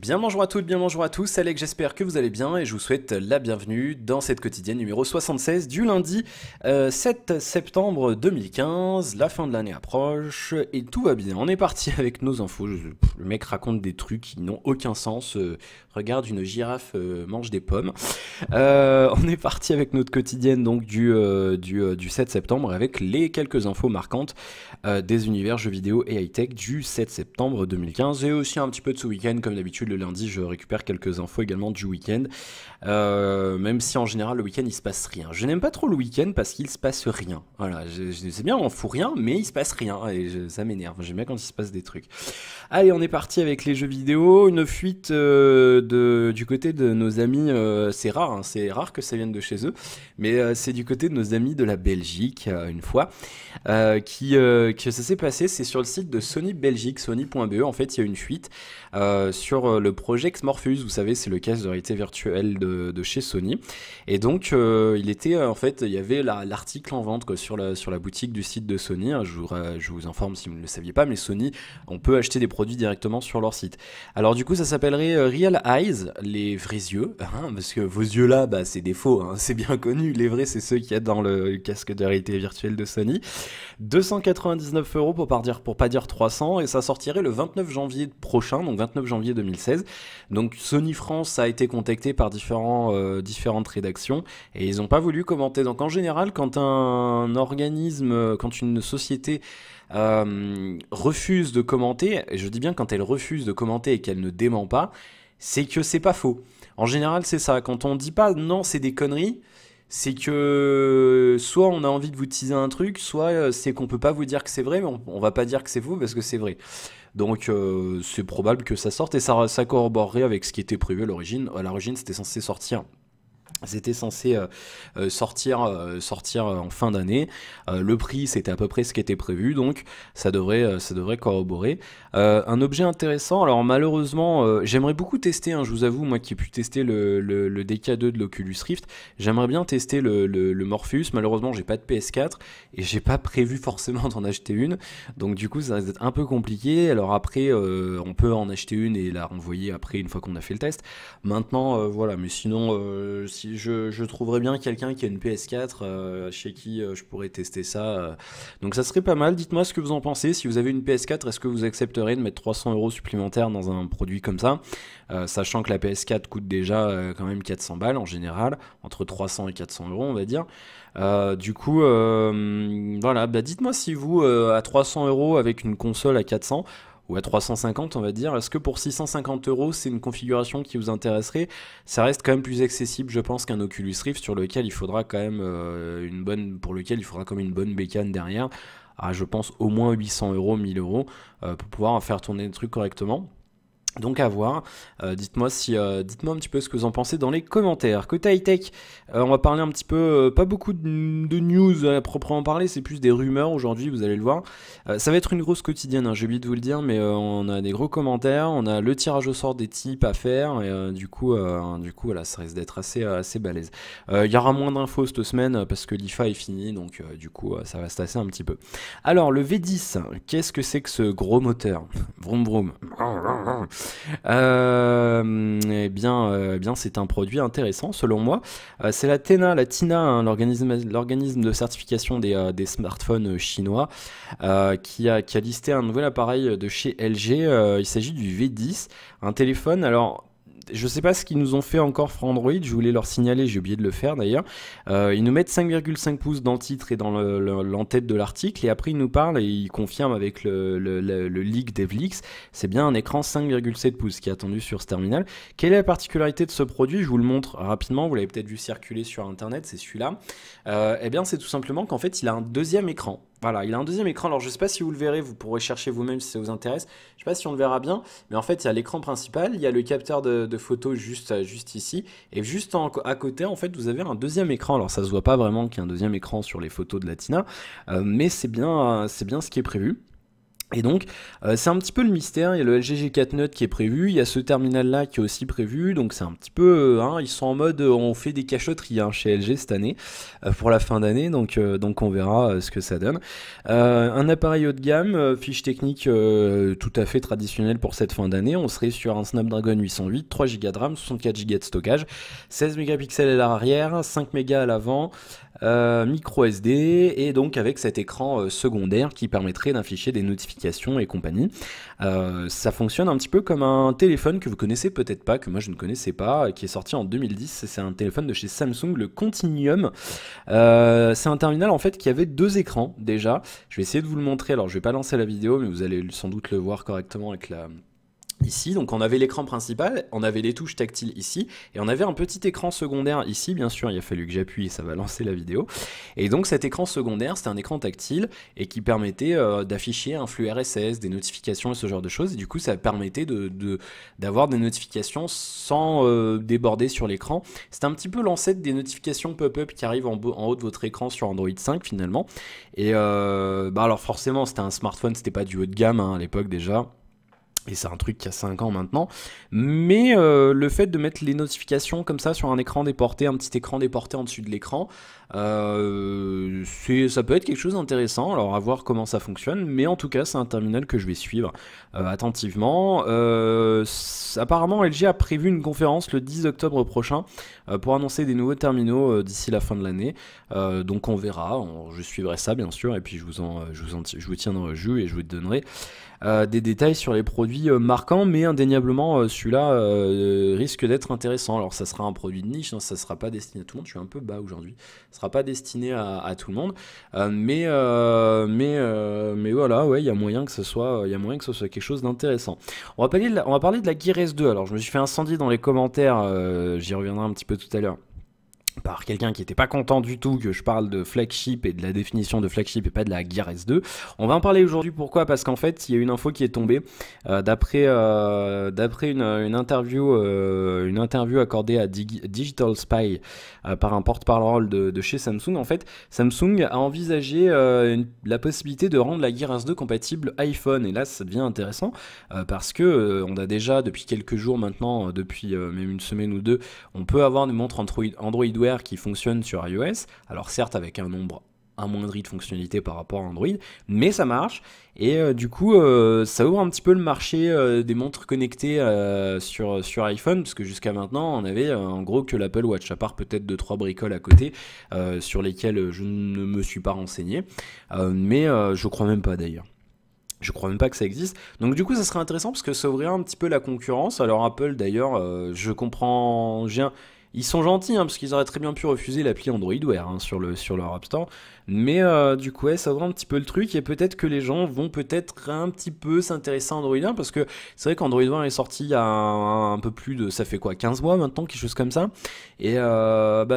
Bien bonjour à toutes, bien bonjour à tous, c'est Alex, j'espère que vous allez bien et je vous souhaite la bienvenue dans cette quotidienne numéro 76 du lundi 7 septembre 2015. La fin de l'année approche et tout va bien. On est parti avec nos infos. Le mec raconte des trucs qui n'ont aucun sens. Regarde, une girafe mange des pommes. On est parti avec notre quotidienne donc du 7 septembre avec les quelques infos marquantes des univers jeux vidéo et high-tech du 7 septembre 2015 et aussi un petit peu de ce week-end. Comme d'habitude, le lundi, je récupère quelques infos également du week-end, même si en général le week-end il se passe rien. Je n'aime pas trop le week-end parce qu'il se passe rien. Voilà, c'est bien, on fout rien, mais il se passe rien et ça m'énerve. J'aime bien quand il se passe des trucs. Allez, on est parti avec les jeux vidéo. Une fuite du côté de nos amis, c'est rare, hein, c'est rare que ça vienne de chez eux, mais c'est du côté de nos amis de la Belgique, une fois, que ça s'est passé, c'est sur le site de Sony Belgique, sony.be. En fait, il y a une fuite sur le projet Xmorphus. Vous savez, c'est le casque de réalité virtuelle de chez Sony. Et donc, il était, en fait, il y avait l'article en vente quoi, sur la boutique du site de Sony. Je vous informe si vous ne le saviez pas, mais Sony, on peut acheter des produits directement sur leur site. Alors du coup, ça s'appellerait Real Eyes, les vrais yeux, hein, parce que vos yeux là, bah, c'est des faux, hein, c'est bien connu. Les vrais, c'est ceux qu'il y a dans le casque de réalité virtuelle de Sony. 299 euros pour pas dire 300, et ça sortirait le 29 janvier prochain, donc 29 janvier 2016. Donc Sony France a été contacté par différentes rédactions et ils n'ont pas voulu commenter. Donc en général, quand un organisme, quand une société refuse de commenter, et je dis bien quand elle refuse de commenter et qu'elle ne dément pas, c'est que c'est pas faux. En général, c'est ça. Quand on dit pas non, c'est des conneries, c'est que soit on a envie de vous teaser un truc, soit c'est qu'on peut pas vous dire que c'est vrai, mais on va pas dire que c'est faux parce que c'est vrai. Donc c'est probable que ça sorte et ça corroborerait avec ce qui était prévu à l'origine. À l'origine, c'était censé sortir. C'était censé sortir en fin d'année. Le prix, c'était à peu près ce qui était prévu, donc ça devrait corroborer. Un objet intéressant, alors malheureusement, j'aimerais beaucoup tester, hein, je vous avoue, moi qui ai pu tester le DK2 de l'Oculus Rift, j'aimerais bien tester le Morpheus. Malheureusement, j'ai pas de PS4 et j'ai pas prévu forcément d'en acheter une, donc du coup, ça va être un peu compliqué. Alors après, on peut en acheter une et la renvoyer après une fois qu'on a fait le test. Maintenant, voilà, mais sinon, si je trouverais bien quelqu'un qui a une PS4 chez qui je pourrais tester ça. Donc ça serait pas mal. Dites-moi ce que vous en pensez. Si vous avez une PS4, est-ce que vous accepterez de mettre 300 euros supplémentaires dans un produit comme ça, sachant que la PS4 coûte déjà quand même 400 balles en général, entre 300 et 400 euros on va dire. Du coup, voilà, bah dites-moi si vous, à 300 euros avec une console à 400, ou à 350 on va dire, est-ce que pour 650 euros c'est une configuration qui vous intéresserait? Ça reste quand même plus accessible je pense qu'un Oculus Rift sur lequel il faudra quand même pour lequel il faudra comme une bonne bécane derrière, je pense au moins 800 euros, 1000 euros pour pouvoir faire tourner le truc correctement. Donc à voir, dites-moi un petit peu ce que vous en pensez dans les commentaires. Côté high-tech, on va parler un petit peu, pas beaucoup de news à proprement parler, c'est plus des rumeurs aujourd'hui, vous allez le voir. Ça va être une grosse quotidienne, hein, j'ai oublié de vous le dire, mais on a des gros commentaires, on a le tirage au sort des types à faire, et du coup voilà, ça risque d'être assez balèze. Il y aura moins d'infos cette semaine parce que l'IFA est fini, donc du coup ça va se tasser un petit peu. Alors le V10, qu'est-ce que c'est que ce gros moteur? Vroom vroom. Eh bien, c'est un produit intéressant selon moi. C'est la TINA, hein, l'organisme de certification des smartphones chinois, qui a listé un nouvel appareil de chez LG. Il s'agit du V10, un téléphone. Alors, je sais pas ce qu'ils nous ont fait encore for Android, je voulais leur signaler, j'ai oublié de le faire d'ailleurs. Ils nous mettent 5,5 pouces dans le titre et dans l'entête de l'article, et après ils nous parlent et ils confirment avec le leak DevLeaks, c'est bien un écran 5,7 pouces qui est attendu sur ce terminal. Quelle est la particularité de ce produit? Je vous le montre rapidement, vous l'avez peut-être vu circuler sur internet, c'est celui-là. Eh bien c'est tout simplement qu'en fait il a un deuxième écran. Voilà, il a un deuxième écran, alors je sais pas si vous le verrez, vous pourrez chercher vous-même si ça vous intéresse, je sais pas si on le verra bien, mais en fait il y a l'écran principal, il y a le capteur de photo juste ici, et juste à côté en fait vous avez un deuxième écran. Alors ça se voit pas vraiment qu'il y a un deuxième écran sur les photos de la Tina, mais c'est bien ce qui est prévu. Et donc, c'est un petit peu le mystère. Il y a le LG G4 Note qui est prévu, il y a ce terminal-là qui est aussi prévu, donc c'est un petit peu, ils sont en mode, on fait des cachotteries chez LG cette année, pour la fin d'année, donc on verra ce que ça donne. Un appareil haut de gamme, fiche technique tout à fait traditionnelle pour cette fin d'année, on serait sur un Snapdragon 808, 3 Go de RAM, 64 Go de stockage, 16 mégapixels à l'arrière, 5 mégas à l'avant, micro SD, et donc avec cet écran secondaire qui permettrait d'afficher des notifications et compagnie. Ça fonctionne un petit peu comme un téléphone que vous connaissez peut-être pas, que moi je ne connaissais pas, qui est sorti en 2010. C'est un téléphone de chez Samsung, le Continuum. C'est un terminal en fait qui avait deux écrans déjà. Je vais essayer de vous le montrer. Alors je vais pas lancer la vidéo, mais vous allez sans doute le voir correctement avec la... Ici, donc on avait l'écran principal, on avait les touches tactiles ici, et on avait un petit écran secondaire ici, bien sûr, il a fallu que j'appuie et ça va lancer la vidéo. Et donc cet écran secondaire, c'était un écran tactile et qui permettait d'afficher un flux RSS, des notifications et ce genre de choses, et du coup ça permettait d'avoir des notifications sans déborder sur l'écran. C'est un petit peu l'ancêtre des notifications pop-up qui arrivent en haut de votre écran sur Android 5 finalement. Et alors forcément c'était un smartphone, c'était pas du haut de gamme à l'époque déjà. Et c'est un truc qui a 5 ans maintenant, mais le fait de mettre les notifications comme ça sur un écran déporté, un petit écran déporté en dessus de l'écran, ça peut être quelque chose d'intéressant, alors à voir comment ça fonctionne, mais en tout cas c'est un terminal que je vais suivre attentivement. Apparemment LG a prévu une conférence le 10 octobre prochain pour annoncer des nouveaux terminaux d'ici la fin de l'année, donc on verra, je suivrai ça bien sûr, et puis je vous tiendrai au jus et je vous donnerai des détails sur les produits marquants, mais indéniablement celui-là risque d'être intéressant. Alors ça sera un produit de niche, hein, ça sera pas destiné à tout le monde, je suis un peu bas aujourd'hui, ça sera pas destiné à tout le monde, mais voilà, ouais, il y a moyen que ce soit quelque chose d'intéressant. On va parler de la Gear S2. Alors je me suis fait incendier dans les commentaires, j'y reviendrai un petit peu tout à l'heure, par quelqu'un qui n'était pas content du tout que je parle de flagship et de la définition de flagship et pas de la Gear S2. On va en parler aujourd'hui, pourquoi? Parce qu'en fait, il y a une info qui est tombée d'après une interview accordée à Digital Spy par un porte-parole de chez Samsung. En fait, Samsung a envisagé la possibilité de rendre la Gear S2 compatible iPhone, et là ça devient intéressant parce que on a déjà depuis quelques jours maintenant, depuis même une semaine ou deux, on peut avoir des montres Android Wear qui fonctionnent sur iOS, alors certes avec un nombre amoindri de fonctionnalités par rapport à Android, mais ça marche, et du coup ça ouvre un petit peu le marché des montres connectées sur iPhone, parce que jusqu'à maintenant on avait en gros que l'Apple Watch, à part peut-être 2-3 bricoles à côté sur lesquelles je ne me suis pas renseigné, mais je crois même pas d'ailleurs. Je crois même pas que ça existe. Donc du coup ça serait intéressant parce que ça ouvrirait un petit peu la concurrence. Alors Apple d'ailleurs, je comprends... Ils sont gentils parce qu'ils auraient très bien pu refuser l'appli Android Wear sur leur App Store. Mais du coup ouais, ça ouvre un petit peu le truc, et peut-être que les gens vont peut-être un petit peu s'intéresser à Android Wear, parce que c'est vrai qu'Android Wear est sorti il y a un peu plus de... Ça fait quoi, 15 mois maintenant, quelque chose comme ça. Et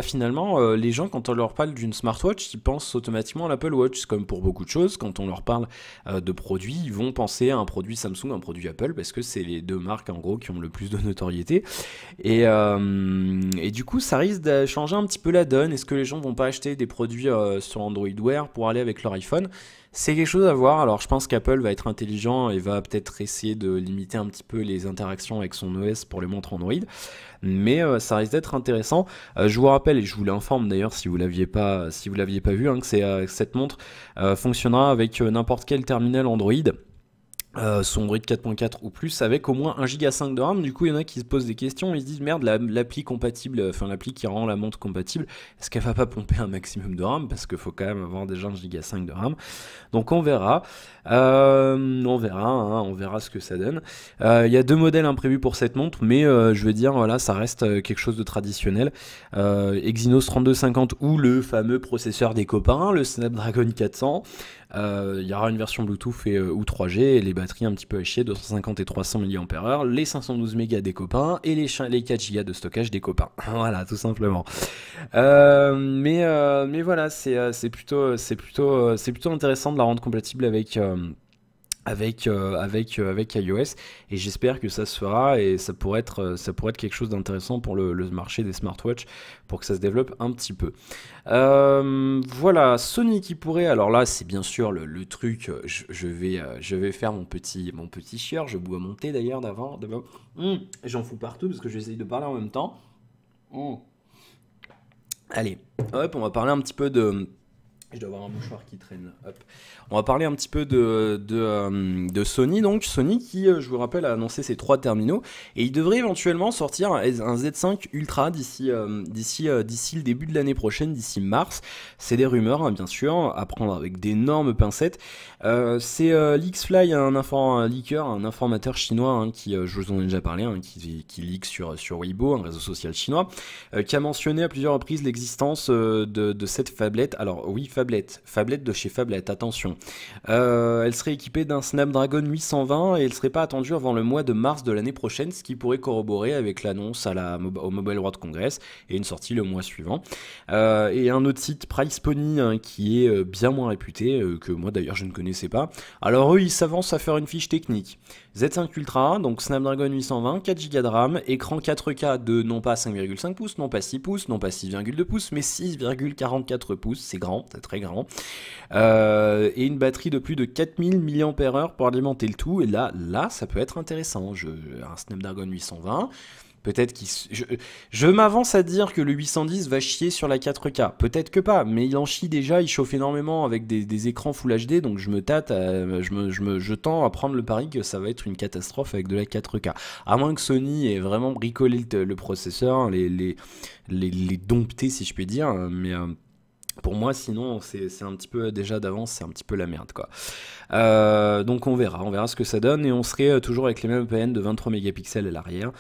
finalement, les gens, quand on leur parle d'une smartwatch, ils pensent automatiquement à l'Apple Watch. C'est comme pour beaucoup de choses, quand on leur parle de produits, ils vont penser à un produit Samsung, un produit Apple, parce que c'est les deux marques en gros qui ont le plus de notoriété. Et du coup, ça risque de changer un petit peu la donne. Est-ce que les gens vont pas acheter des produits sur Android Wear pour aller avec leur iPhone? C'est quelque chose à voir. Alors je pense qu'Apple va être intelligent et va peut-être essayer de limiter un petit peu les interactions avec son OS pour les montres Android, mais ça risque d'être intéressant. Je vous rappelle, et je vous l'informe d'ailleurs si vous l'aviez pas vu, que cette montre fonctionnera avec n'importe quel terminal Android. Son Android 4.4 ou plus, avec au moins 1,5 Go de RAM. Du coup il y en a qui se posent des questions, ils se disent merde, l'appli compatible, enfin l'appli qui rend la montre compatible, est-ce qu'elle va pas pomper un maximum de RAM, parce qu'il faut quand même avoir déjà 1,5 Go de RAM. Donc on verra, on verra ce que ça donne. Il y a deux modèles imprévus pour cette montre, mais je veux dire voilà, ça reste quelque chose de traditionnel. Exynos 3250 ou le fameux processeur des copains, le Snapdragon 400. Il y aura une version Bluetooth ou 3G, et les batteries un petit peu à chier, 250 et 300 mAh, les 512 mégas des copains et les 4 Go de stockage des copains. Voilà, tout simplement. Mais voilà, c'est plutôt intéressant de la rendre compatible avec iOS, et j'espère que ça se fera, et ça pourrait être quelque chose d'intéressant pour le marché des smartwatches, pour que ça se développe un petit peu. Voilà, Sony qui pourrait, alors là c'est bien sûr le truc, je vais faire mon petit chieur, je bois mon thé d'ailleurs d'avant, j'en fous partout parce que j'essaye de parler en même temps. Mmh. Allez, hop, on va parler un petit peu de... Je dois avoir un mouchoir qui traîne. Hop. On va parler un petit peu de Sony. Donc Sony qui, je vous rappelle, a annoncé ses 3 terminaux, et il devrait éventuellement sortir un Z5 Ultra d'ici le début de l'année prochaine, d'ici mars. C'est des rumeurs, hein, bien sûr, à prendre avec d'énormes pincettes. C'est Leaksfly, un leaker, un informateur chinois, hein, qui, je vous en ai déjà parlé, hein, qui leak sur Weibo, un réseau social chinois, qui a mentionné à plusieurs reprises l'existence de cette phablette. Alors oui, phablette de chez Fablette, attention. Elle serait équipée d'un Snapdragon 820 et elle serait pas attendue avant le mois de mars de l'année prochaine, ce qui pourrait corroborer avec l'annonce au Mobile World Congress et une sortie le mois suivant. Et un autre site, Price Pony, hein, qui est bien moins réputé, que moi d'ailleurs je ne connaissais pas. Alors eux, ils s'avancent à faire une fiche technique. Z5 Ultra, donc Snapdragon 820, 4 Go de RAM, écran 4K de non pas 5,5 pouces, non pas 6 pouces, non pas 6,2 pouces, mais 6,44 pouces, c'est grand, c'est très grand. Et une batterie de plus de 4000 mAh pour alimenter le tout, et là ça peut être intéressant. Un Snapdragon 820... Peut-être je m'avance à dire que le 810 va chier sur la 4K. Peut-être que pas, mais il en chie déjà, il chauffe énormément avec des écrans Full HD, donc je tends à prendre le pari que ça va être une catastrophe avec de la 4K. À moins que Sony ait vraiment bricolé le processeur, les dompter si je puis dire, mais... pour moi, sinon, c'est un petit peu déjà d'avance, c'est un petit peu la merde, quoi. Donc on verra ce que ça donne, et on serait toujours avec les mêmes EPN de 23 mégapixels à l'arrière,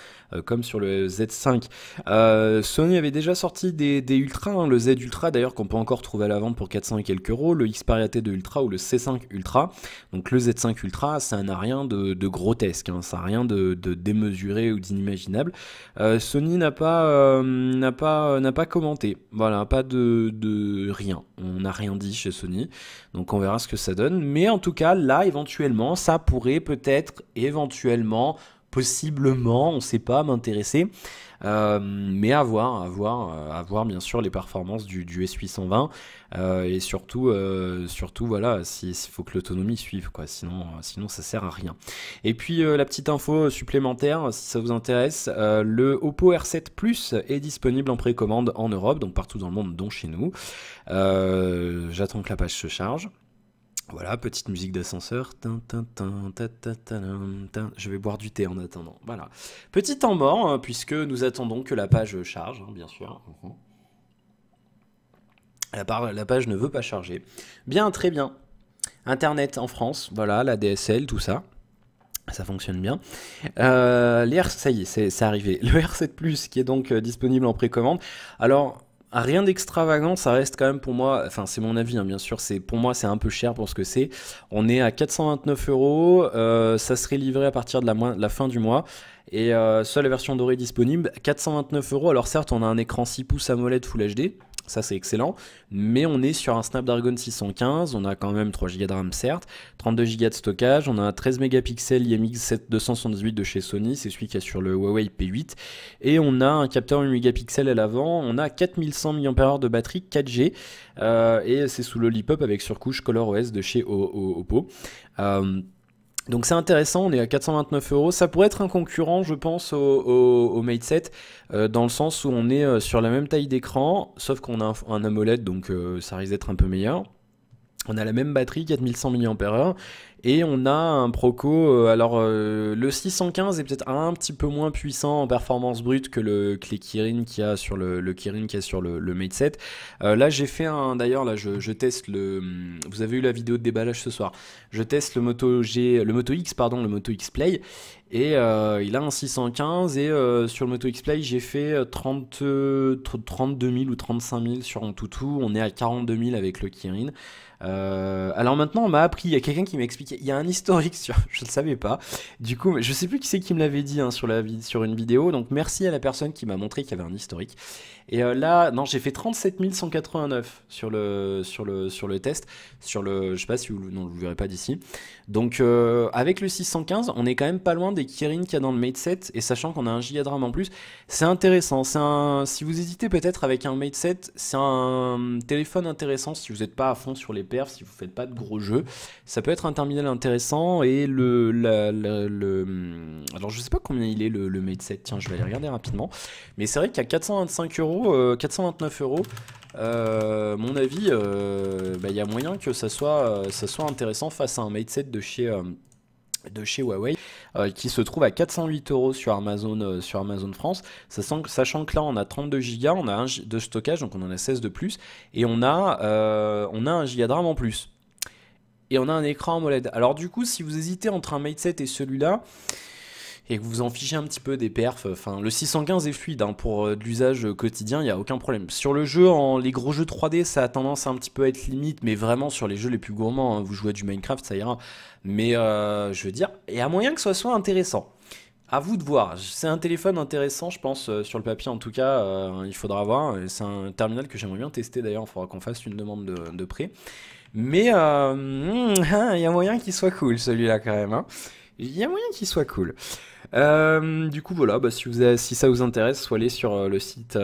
comme sur le Z5. Sony avait déjà sorti des Ultra, hein, le Z Ultra d'ailleurs qu'on peut encore trouver à la vente pour 400 et quelques euros, le Xperia T2 Ultra ou le C5 Ultra. Donc le Z5 Ultra, ça n'a rien de grotesque, hein, ça n'a rien de démesuré ou d'inimaginable. Sony n'a pas commenté, voilà, pas de rien, on n'a rien dit chez Sony, donc on verra ce que ça donne, mais en tout cas là éventuellement ça pourrait peut-être éventuellement possiblement, on sait pas, m'intéresser, mais à voir bien sûr les performances du S820, et surtout voilà, il faut que l'autonomie suive, quoi, sinon ça sert à rien. Et puis la petite info supplémentaire, si ça vous intéresse, le Oppo R7 Plus est disponible en précommande en Europe, donc partout dans le monde, dont chez nous. J'attends que la page se charge. Voilà, petite musique d'ascenseur. Je vais boire du thé en attendant. Voilà. Petit temps mort, hein, puisque nous attendons que la page charge, hein, bien sûr. La page ne veut pas charger. Bien, très bien. Internet en France, voilà, la DSL, tout ça. Ça fonctionne bien. Ça y est, c'est arrivé. Le R7 Plus qui est donc disponible en précommande. Alors... rien d'extravagant, ça reste quand même pour moi, enfin c'est mon avis, hein, bien sûr, pour moi c'est un peu cher pour ce que c'est. On est à 429 euros, ça serait livré à partir de la fin du mois. Et seule la version dorée disponible, 429 euros. Alors certes, on a un écran 6 pouces AMOLED Full HD, ça c'est excellent, mais on est sur un Snapdragon 615, on a quand même 3 Go de RAM certes, 32 Go de stockage, on a un 13 mégapixels IMX 278 de chez Sony, c'est celui qui est sur le Huawei P8, et on a un capteur 8 mégapixels à l'avant, on a 4100 mAh de batterie 4G, et c'est sous Lollipop avec surcouche ColorOS de chez Oppo. Donc c'est intéressant, on est à 429 euros, ça pourrait être un concurrent je pense au Mate 7, dans le sens où on est sur la même taille d'écran, sauf qu'on a un AMOLED, donc ça risque d'être un peu meilleur. On a la même batterie, 4100 mAh, et on a un Proco, le 615 est peut-être un petit peu moins puissant en performance brute que les Kirin qu'il y a sur le Kirin qui est sur le Mate 7. Là j'ai fait d'ailleurs là je teste vous avez eu la vidéo de déballage ce soir, je teste le Moto X Play, Et il a un 615 et sur le Moto X-Play j'ai fait 32 000 ou 35 000 sur Antutu. On est à 42 000 avec le Kirin. Alors maintenant on m'a appris, il y a quelqu'un qui m'a expliqué, il y a un historique sur, je ne savais pas, du coup je sais plus qui c'est qui me l'avait dit hein, sur une vidéo, donc merci à la personne qui m'a montré qu'il y avait un historique. Et là, non, j'ai fait 37 189 sur le test, je sais pas si vous, non, vous le verrez pas d'ici. Donc avec le 615, on est quand même pas loin des Kirin qu'il y a dans le Mate 7, et sachant qu'on a un giga de RAM en plus, c'est intéressant. Si vous hésitez peut-être avec un Mate 7, c'est un téléphone intéressant si vous n'êtes pas à fond sur les perfs, si vous faites pas de gros jeux. Ça peut être un terminal intéressant, et alors je sais pas combien il est le Mate 7, tiens, je vais aller regarder rapidement. Mais c'est vrai qu'à 425 €, 429 €, mon avis, y a moyen que ça soit intéressant face à un Mate 7 de chez Huawei, qui se trouve à 408 € sur Amazon France, sachant que là on a 32 Go, on a 1 Go de stockage, donc on en a 16 de plus, et on a 1 Go de RAM en plus. Et on a un écran AMOLED. Alors du coup, si vous hésitez entre un Mate 7 et celui-là, et que vous en fichez un petit peu des perfs, enfin le 615 est fluide hein, pour de l'usage quotidien, il n'y a aucun problème. Sur le jeu, les gros jeux 3D, ça a tendance à un petit peu être limite, mais vraiment sur les jeux les plus gourmands, hein, vous jouez à du Minecraft, ça ira. Mais je veux dire, il y a moyen que ce soit intéressant. À vous de voir, c'est un téléphone intéressant, je pense, sur le papier en tout cas, il faudra voir. C'est un terminal que j'aimerais bien tester d'ailleurs, il faudra qu'on fasse une demande de prêt. Mais il y a moyen qu'il soit cool celui-là quand même. Hein. Il y a moyen qu'il soit cool. Du coup voilà, si ça vous intéresse, soit allez sur le site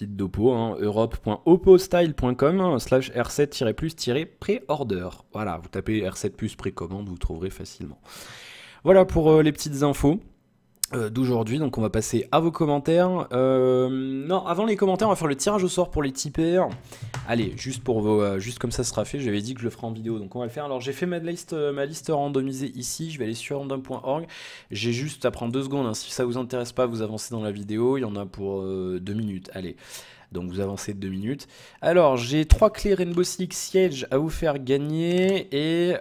d'Oppo, hein, europe.oppostyle.com/r7-plus-pré-order. Voilà, vous tapez R7 Plus précommande, vous trouverez facilement. Voilà pour les petites infos d'aujourd'hui, donc on va passer à vos commentaires. Non, avant les commentaires, on va faire le tirage au sort pour les tipeurs. Allez, juste comme ça sera fait, j'avais dit que je le ferai en vidéo, donc on va le faire. Alors j'ai fait ma liste randomisée ici, je vais aller sur random.org. J'ai juste à prendre 2 secondes, hein. Si ça vous intéresse pas, vous avancez dans la vidéo, il y en a pour 2 minutes, allez. Donc vous avancez de 2 minutes. Alors j'ai 3 clés Rainbow Six Siege à vous faire gagner. Et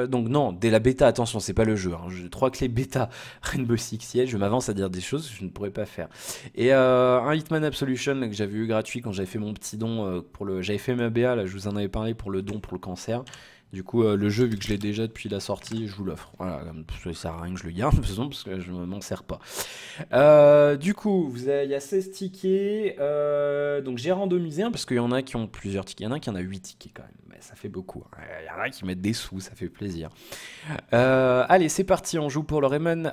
donc non, dès la bêta, attention, c'est pas le jeu. Hein. J'ai 3 clés bêta Rainbow Six Siege. Je m'avance à dire des choses que je ne pourrais pas faire. Et un Hitman Absolution que j'avais eu gratuit quand j'avais fait mon petit don j'avais fait ma BA, là je vous en avais parlé pour le don pour le cancer. Du coup, le jeu, vu que je l'ai déjà depuis la sortie, je vous l'offre. Voilà, ça sert à rien que je le garde, parce que je m'en sers pas. Du coup, il y a 16 tickets. Donc j'ai randomisé, hein, parce qu'il y en a qui ont plusieurs tickets. Il y en a qui en a 8 tickets quand même. Mais ça fait beaucoup. Hein. Il y en a qui mettent des sous, ça fait plaisir. Allez, c'est parti. On joue pour le Hitman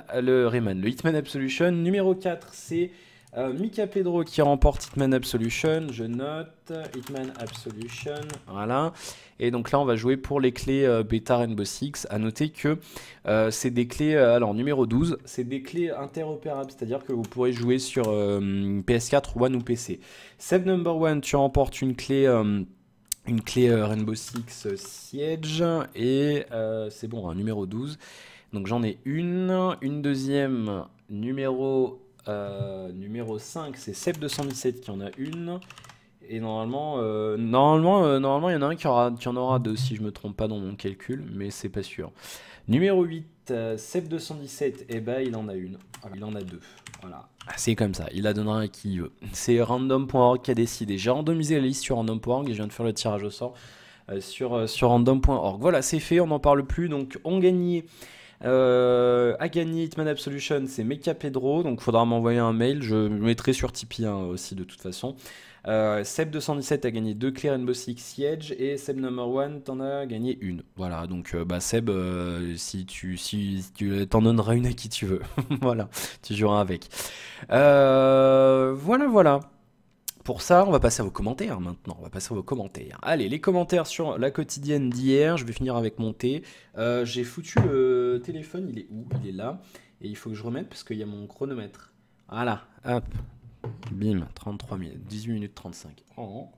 Absolution. Numéro 4, c'est Mika Pedro qui remporte Hitman Absolution. Je note Hitman Absolution. Voilà. Et donc là, on va jouer pour les clés Beta Rainbow Six. À noter que c'est des clés, alors numéro 12, c'est des clés interopérables, c'est-à-dire que vous pourrez jouer sur PS4, One ou PC. Save number 1, tu remportes une clé Rainbow Six Siege. Et c'est bon, hein, numéro 12. Donc j'en ai une deuxième, numéro 5, c'est Seb217 qui en a une. Et normalement, il y en a un qui en aura 2 si je me trompe pas dans mon calcul, mais c'est pas sûr. Numéro 8, Seb217, et ben il en a une. Il en a 2. Voilà. C'est comme ça, il la donnera à qui il veut. C'est random.org qui a décidé. J'ai randomisé la liste sur random.org et je viens de faire le tirage au sort sur random.org. Voilà, c'est fait, on n'en parle plus. Donc on gagnait. A gagné Hitman Absolution, c'est Meka Pedro, donc il faudra m'envoyer un mail, je le mettrai sur Tipeee hein, aussi de toute façon. Seb217 a gagné 2 clés Rainbow Six Siege et Seb number 1 t'en as gagné une. Voilà, donc Seb, si tu t'en donneras une à qui tu veux. Voilà, tu joueras avec. Voilà. Pour ça, on va passer à vos commentaires maintenant. Allez, les commentaires sur la quotidienne d'hier. Je vais finir avec mon thé. J'ai foutu le téléphone. Il est où? Il est là. Et il faut que je remette parce qu'il y a mon chronomètre. Voilà, hop. Bim, 33 minutes. 18 minutes 35. Oh.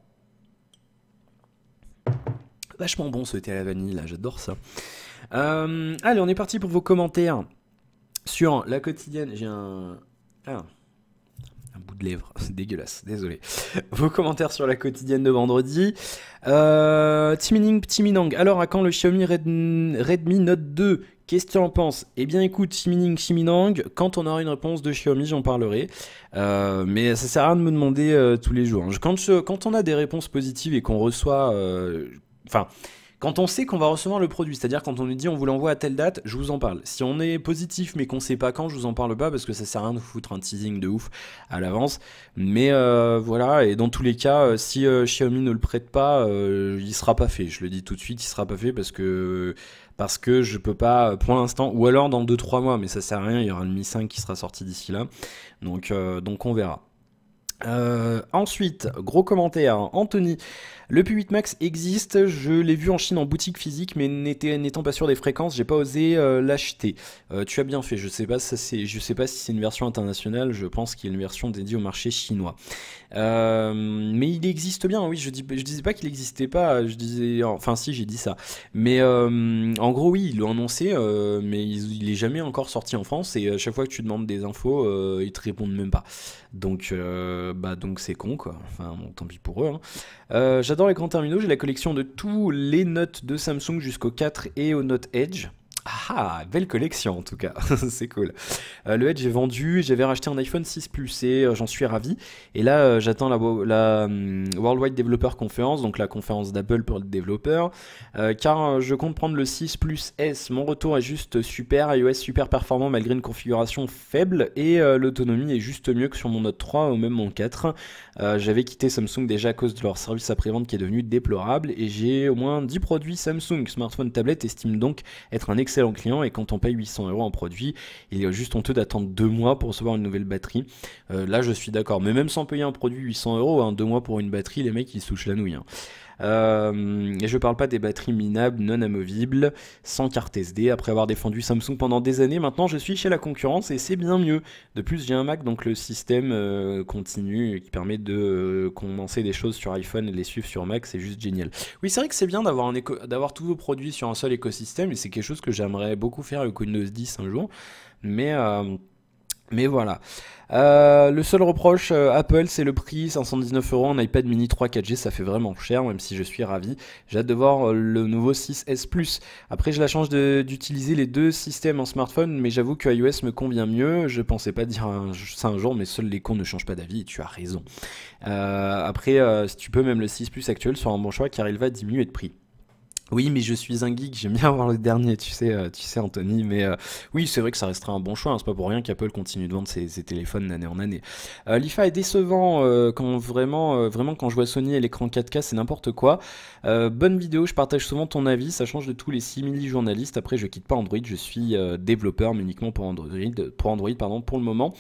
Vachement bon ce thé à la vanille, là. J'adore ça. Allez, on est parti pour vos commentaires sur la quotidienne. J'ai un... Un bout de lèvre, c'est dégueulasse, désolé. Vos commentaires sur la quotidienne de vendredi. Timining, Timinang. Alors, à quand le Xiaomi Redmi Note 2? Qu'est-ce que tu en penses? Eh bien écoute, Timining, Timinang, quand on aura une réponse de Xiaomi, j'en parlerai. Mais ça sert à rien de me demander tous les jours. Quand on a des réponses positives et qu'on reçoit... Enfin... Quand on sait qu'on va recevoir le produit, c'est-à-dire quand on nous dit on vous l'envoie à telle date, je vous en parle. Si on est positif mais qu'on sait pas quand, je vous en parle pas parce que ça sert à rien de foutre un teasing de ouf à l'avance. Mais voilà, et dans tous les cas, si Xiaomi ne le prête pas, il sera pas fait. Je le dis tout de suite, il sera pas fait parce que je peux pas pour l'instant, ou alors dans 2-3 mois, mais ça sert à rien, il y aura le Mi 5 qui sera sorti d'ici là. Donc on verra. Ensuite, gros commentaire, Anthony. Le P8 Max existe, je l'ai vu en Chine en boutique physique, mais n'étant pas sûr des fréquences, j'ai pas osé l'acheter. Tu as bien fait, je sais pas si c'est une version internationale, je pense qu'il y a une version dédiée au marché chinois. Mais il existe bien, oui, je disais pas qu'il existait pas, je disais, enfin si j'ai dit ça. Mais en gros oui, ils l'ont annoncé, mais il est jamais encore sorti en France, et à chaque fois que tu demandes des infos, ils te répondent même pas. Donc c'est con quoi, enfin bon, tant pis pour eux. J'adore les grands terminaux, j'ai la collection de tous les Note de Samsung jusqu'au 4 et au Note Edge. Ah, belle collection en tout cas, c'est cool. Le Edge est vendu, j'avais racheté un iPhone 6 Plus et j'en suis ravi. Et là, j'attends la Worldwide Developer Conference, donc la conférence d'Apple pour les développeurs, car je compte prendre le 6 Plus S. Mon retour est juste super, iOS super performant malgré une configuration faible et l'autonomie est juste mieux que sur mon Note 3 ou même mon 4. J'avais quitté Samsung déjà à cause de leur service après-vente qui est devenu déplorable et j'ai au moins 10 produits Samsung, smartphone, tablette, estime donc être un excellent client, et quand on paye 800 € en produit, il est juste honteux d'attendre 2 mois pour recevoir une nouvelle batterie. Là je suis d'accord, mais même sans payer un produit 800 €, hein, 2 mois pour une batterie, les mecs ils se touchent la nouille. Hein. Et je parle pas des batteries minables non amovibles sans carte SD. Après avoir défendu Samsung pendant des années, maintenant je suis chez la concurrence et c'est bien mieux. De plus j'ai un Mac, donc le système continu qui permet de condenser des choses sur iPhone et de les suivre sur Mac, c'est juste génial. Oui, c'est vrai que c'est bien d'avoir tous vos produits sur un seul écosystème, et c'est quelque chose que j'aimerais beaucoup faire avec Windows 10 un jour, mais voilà. Le seul reproche Apple, c'est le prix, 519 €, un iPad mini 3 4G, ça fait vraiment cher, même si je suis ravi. J'ai hâte de voir le nouveau 6S Plus. Après, j'ai la chance d'utiliser les deux systèmes en smartphone, mais j'avoue que iOS me convient mieux. Je pensais pas dire ça un jour, mais seuls les cons ne changent pas d'avis, et tu as raison. Après, si tu peux, même le 6 Plus actuel sera un bon choix, car il va diminuer de prix. Oui, mais je suis un geek, j'aime bien avoir le dernier, tu sais Anthony, mais oui, c'est vrai que ça restera un bon choix, hein, c'est pas pour rien qu'Apple continue de vendre ses téléphones d'année en année. L'IFA est décevant quand vraiment quand je vois Sony et l'écran 4K, c'est n'importe quoi. Bonne vidéo, je partage souvent ton avis, ça change de tous les 6000 journalistes. Après, je quitte pas Android, je suis développeur, mais uniquement pour Android, pour le moment.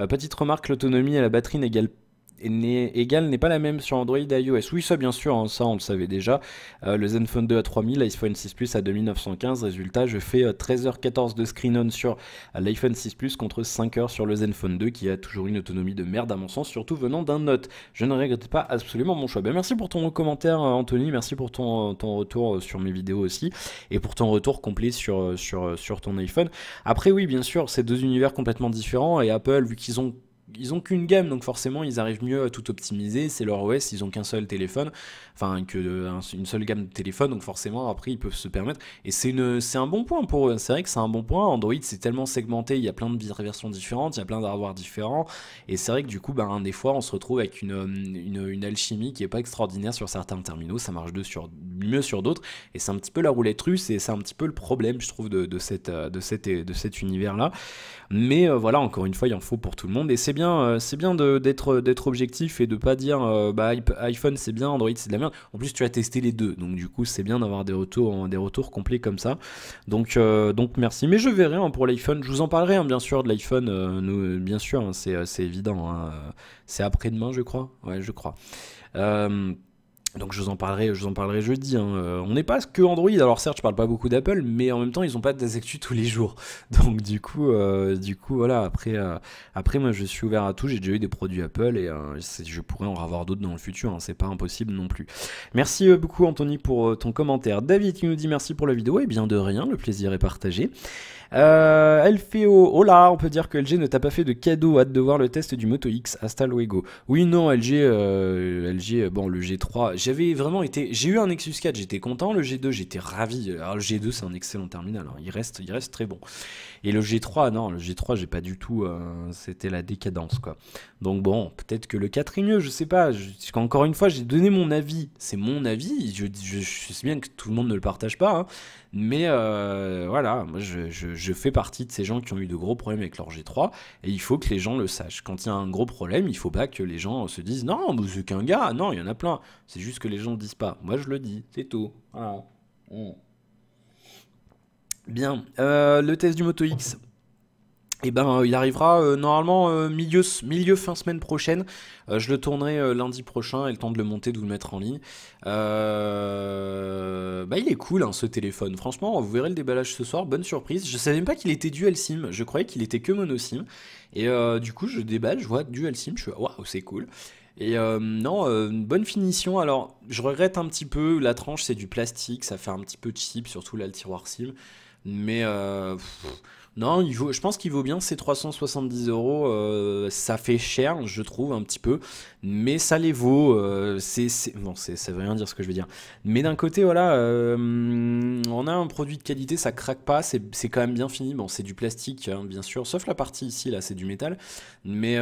Petite remarque, l'autonomie et la batterie n'est pas la même sur Android et iOS. Oui, ça bien sûr, hein, ça on le savait déjà. Le Zenfone 2 à 3000, l'iPhone 6 Plus à 2915. Résultat, je fais 13h14 de screen on sur l'iPhone 6 Plus contre 5h sur le Zenfone 2 qui a toujours une autonomie de merde à mon sens, surtout venant d'un Note. Je ne regrette pas absolument mon choix. Ben, merci pour ton commentaire Anthony, merci pour ton retour sur mes vidéos aussi, et pour ton retour complet sur ton iPhone. Après oui, bien sûr, c'est deux univers complètement différents, et Apple, vu qu'ils ont qu'une gamme, donc forcément ils arrivent mieux à tout optimiser, c'est leur OS, ils ont qu'un seul téléphone, enfin une seule gamme de téléphones, donc forcément après ils peuvent se permettre, et c'est un bon point pour eux, c'est vrai que c'est un bon point. Android c'est tellement segmenté, il y a plein de versions différentes, il y a plein d'hardware différents, et c'est vrai que du coup des fois on se retrouve avec une alchimie qui est pas extraordinaire sur certains terminaux, ça marche mieux sur d'autres, et c'est un petit peu la roulette russe, et c'est un petit peu le problème je trouve de cet univers là, mais voilà, encore une fois il en faut pour tout le monde, et c'est bien d'être objectif et de pas dire iPhone c'est bien, Android c'est de la merde. En plus tu as testé les deux, donc du coup c'est bien d'avoir des retours complets comme ça. Donc merci. Mais je verrai pour l'iPhone, je vous en parlerai bien sûr de l'iPhone. Bien sûr, hein, c'est évident. Hein, c'est après-demain, je crois. Ouais, je crois. Donc je vous en parlerai jeudi. Hein. On n'est pas que Android. Alors certes, je parle pas beaucoup d'Apple, mais en même temps, ils ont pas des actus tous les jours. Donc du coup, voilà. Après, moi, je suis ouvert à tout. J'ai déjà eu des produits Apple et je pourrais en avoir d'autres dans le futur. Hein. C'est pas impossible non plus. Merci beaucoup, Anthony, pour ton commentaire. David qui nous dit merci pour la vidéo. Et bien de rien, le plaisir est partagé. LFO, oh là, on peut dire que LG ne t'a pas fait de cadeau, hâte de voir le test du Moto X, hasta luego. Oui, non, LG, bon, le G3, j'avais vraiment été, j'ai eu un Nexus 4, j'étais content, le G2, j'étais ravi, alors le G2, c'est un excellent terminal, hein, il reste très bon. Et le G3, non, le G3, j'ai pas du tout, c'était la décadence, quoi. Donc bon, peut-être que le 4 est mieux, je sais pas, encore une fois, j'ai donné mon avis, c'est mon avis, je sais bien que tout le monde ne le partage pas, hein, mais voilà, moi je fais partie de ces gens qui ont eu de gros problèmes avec leur G3 et il faut que les gens le sachent. Quand il y a un gros problème, il faut pas que les gens se disent non, mais c'est qu'un gars, non, il y en a plein. C'est juste que les gens ne disent pas. Moi je le dis, c'est tout. Voilà. Mm. Bien, le test du Moto X. Eh ben, il arrivera normalement milieu fin semaine prochaine. Je le tournerai lundi prochain et le temps de le monter, de vous le mettre en ligne. Bah, il est cool hein, ce téléphone. Franchement, vous verrez le déballage ce soir. Bonne surprise. Je savais même pas qu'il était dual SIM. Je croyais qu'il était que mono SIM. Et du coup, je déballe, je vois dual SIM. Je fais waouh, c'est cool. Et non, une bonne finition. Alors, je regrette un petit peu. La tranche, c'est du plastique. Ça fait un petit peu cheap, surtout là, le tiroir SIM. Mais non, je pense qu'il vaut bien ces 370 euros. Ça fait cher, je trouve, un petit peu. Mais ça les vaut. Bon, ça veut rien dire ce que je veux dire. Mais d'un côté, voilà, on a un produit de qualité, ça craque pas. C'est quand même bien fini. Bon, c'est du plastique, hein, bien sûr. Sauf la partie ici, là, c'est du métal. Mais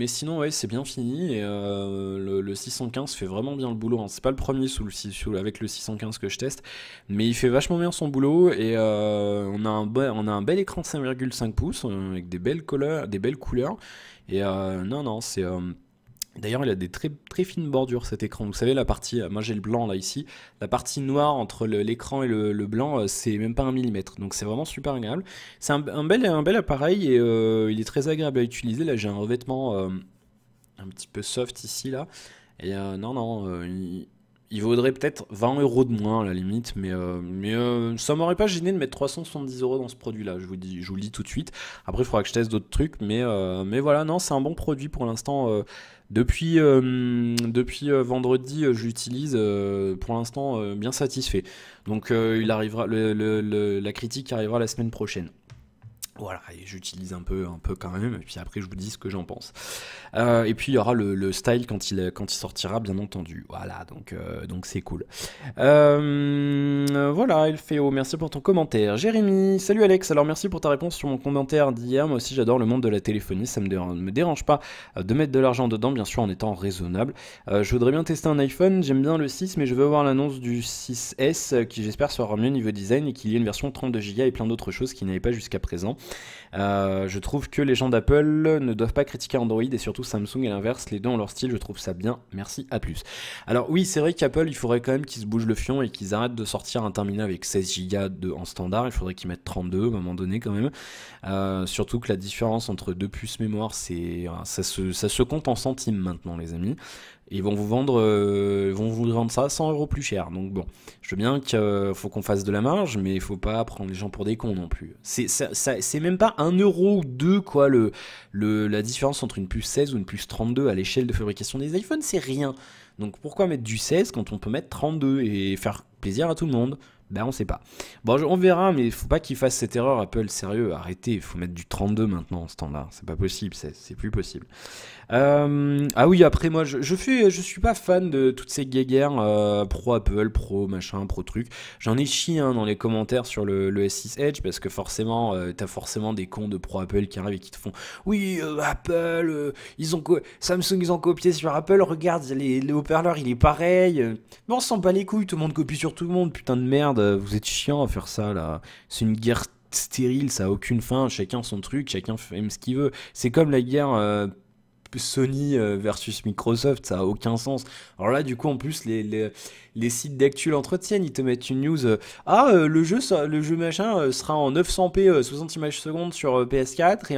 sinon, ouais, c'est bien fini. Et le 615 fait vraiment bien le boulot, hein. C'est pas le premier avec le 615 que je teste. Mais il fait vachement bien son boulot. Et on a un bel écran de 5,5 pouces avec des belles couleurs. Et non, non, c'est. D'ailleurs, il a des très, très fines bordures cet écran. Vous savez, la partie, moi j'ai le blanc là ici, la partie noire entre l'écran et le blanc, c'est même pas un millimètre. Donc c'est vraiment super agréable. C'est un bel appareil et il est très agréable à utiliser. Là, j'ai un revêtement un petit peu soft ici là. Et non, non, il vaudrait peut-être 20 euros de moins à la limite, mais ça m'aurait pas gêné de mettre 370 euros dans ce produit-là, je vous le dis tout de suite. Après, il faudra que je teste d'autres trucs, mais voilà, non, c'est un bon produit pour l'instant. Depuis vendredi, je l'utilise pour l'instant bien satisfait. Donc il arrivera, la critique arrivera la semaine prochaine. Voilà, et j'utilise un peu quand même, et puis après je vous dis ce que j'en pense. Et puis il y aura le style quand il sortira, bien entendu. Voilà, donc c'est cool. Voilà, LFO, merci pour ton commentaire. Jérémy, salut Alex, alors merci pour ta réponse sur mon commentaire d'hier. Moi aussi j'adore le monde de la téléphonie, ça me dérange pas de mettre de l'argent dedans, bien sûr en étant raisonnable. Je voudrais bien tester un iPhone, j'aime bien le 6, mais je veux avoir l'annonce du 6S qui j'espère sera mieux niveau design et qu'il y ait une version 32Go et plein d'autres choses qui n'avaient pas jusqu'à présent. Je trouve que les gens d'Apple ne doivent pas critiquer Android et surtout Samsung et l'inverse, les deux ont leur style, je trouve ça bien, merci, à plus. Alors oui, c'est vrai qu'Apple, il faudrait quand même qu'ils se bougent le fion et qu'ils arrêtent de sortir un terminal avec 16Go en standard, il faudrait qu'ils mettent 32 à un moment donné quand même. Surtout que la différence entre deux puces mémoire, ça se compte en centimes maintenant les amis. Et ils vont vous vendre ça 100 euros plus cher. Donc bon, je veux bien qu'il faut qu'on fasse de la marge, mais il faut pas prendre les gens pour des cons non plus. C'est même pas 1 euro ou 2 quoi, la différence entre une puce 16 ou une puce 32 à l'échelle de fabrication des iPhones, c'est rien. Donc pourquoi mettre du 16 quand on peut mettre 32 et faire plaisir à tout le monde? Ben on sait pas. Bon, on verra, mais il faut pas qu'ils fassent cette erreur, Apple, sérieux, arrêtez, il faut mettre du 32 maintenant en standard, c'est pas possible, c'est plus possible. Ah oui, après moi, je suis pas fan de toutes ces guéguerres pro Apple, pro machin, pro truc. J'en ai chié hein, dans les commentaires sur le S6 Edge parce que forcément, t'as forcément des cons de pro Apple qui arrivent et qui te font oui, Apple, Samsung ils ont copié sur Apple, regarde, les haut-parleurs il est pareil. Mais on s'en bat les couilles, tout le monde copie sur tout le monde, putain de merde, vous êtes chiant à faire ça là. C'est une guerre stérile, ça a aucune fin, chacun son truc, chacun fait ce qu'il veut. C'est comme la guerre. Sony versus Microsoft, ça a aucun sens. Alors là, du coup, en plus, les sites d'actu l'entretiennent, ils te mettent une news. Le jeu machin sera en 900p 60 images secondes sur PS4 et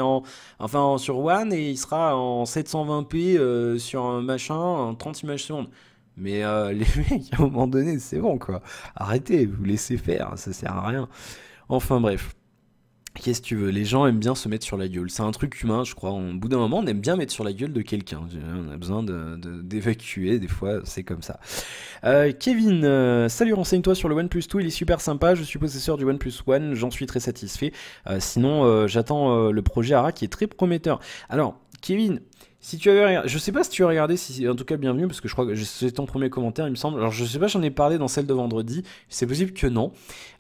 sur One et il sera en 720p sur un machin en 30 images secondes. Mais les mecs, à un moment donné, c'est bon quoi. Arrêtez, vous laissez faire, ça sert à rien. Enfin bref. Qu'est-ce que tu veux? Les gens aiment bien se mettre sur la gueule. C'est un truc humain, je crois. Au bout d'un moment, on aime bien mettre sur la gueule de quelqu'un. On a besoin d'évacuer, des fois, c'est comme ça. Kevin, salut, renseigne-toi sur le OnePlus 2, il est super sympa. Je suis possesseur du OnePlus One, j'en suis très satisfait. Sinon, j'attends le projet ARA qui est très prometteur. Alors, Kevin, si tu avais regardé, je sais pas si tu as regardé, en tout cas bienvenue, parce que je crois que c'est ton premier commentaire, il me semble. Alors je sais pas, j'en ai parlé dans celle de vendredi, c'est possible que non.